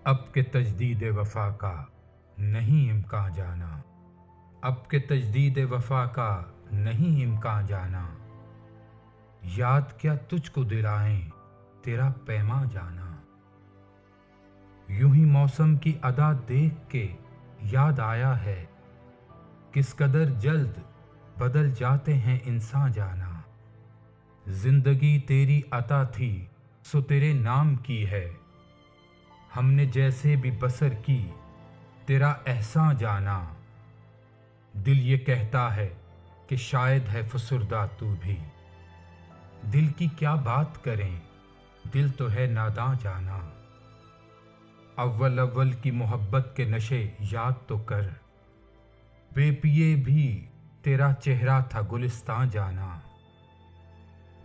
اب کے تجدید وفا کا نہیں امکان جانا، اب کے تجدید وفا کا نہیں امکان جانا، یاد کیا تجھ کو دلائیں تیرا پیما جانا۔ یوں ہی موسم کی ادا دیکھ کے یاد آیا ہے، کس قدر جلد بدل جاتے ہیں انسان جانا۔ زندگی تیری عطا تھی سو تیرے نام کی ہے، ہم نے جیسے بھی بسر کی تیرا احسان جانا۔ دل یہ کہتا ہے کہ شاید ہے فسردہ تو بھی، دل کی کیا بات کریں دل تو ہے ناداں جانا۔ اول اول کی محبت کے نشے یاد تو کر، بے پیے بھی تیرا چہرہ تھا گلستان جانا۔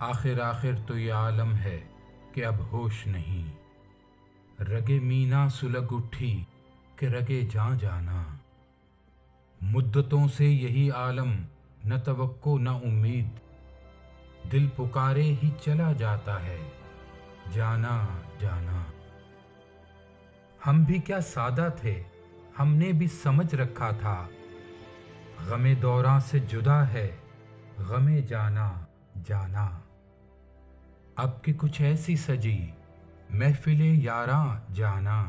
آخر آخر تو یہ عالم ہے کہ اب ہوش نہیں، رگے مینا سلگ اٹھی کہ رگے جاں جانا۔ مدتوں سے یہی عالم نہ توقع نہ امید، دل پکارے ہی چلا جاتا ہے جانا جانا۔ ہم بھی کیا سادہ تھے، ہم نے بھی سمجھ رکھا تھا، غم دوراں سے جدا ہے غم جانا جانا۔ اب کہ کچھ ایسی سجی محفل یاراں جانا،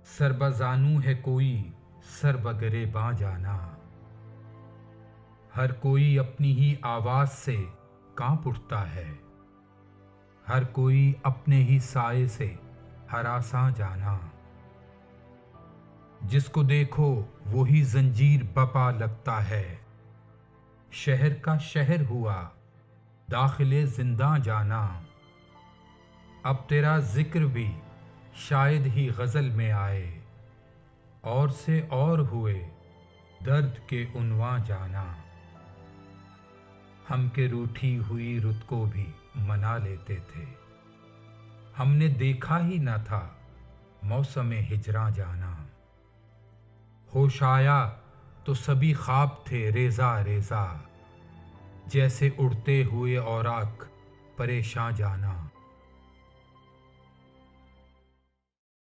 سر بزانو ہے کوئی سر بگریباں جانا۔ ہر کوئی اپنی ہی آواز سے کانپ اٹھتا ہے، ہر کوئی اپنے ہی سائے سے ہراساں جانا۔ جس کو دیکھو وہی زنجیر بپا لگتا ہے، شہر کا شہر ہوا داخل زنداں جانا۔ اب تیرا ذکر بھی شاید ہی غزل میں آئے، اور سے اور ہوئے درد کے عنواں جانا۔ ہم کے روٹھی ہوئی رت کو بھی منا لیتے تھے، ہم نے دیکھا ہی نہ تھا موسم ہجراں جانا۔ ہوش آیا تو سبھی خواب تھے ریزہ ریزہ، جیسے اڑتے ہوئے اوراق پریشاں جانا۔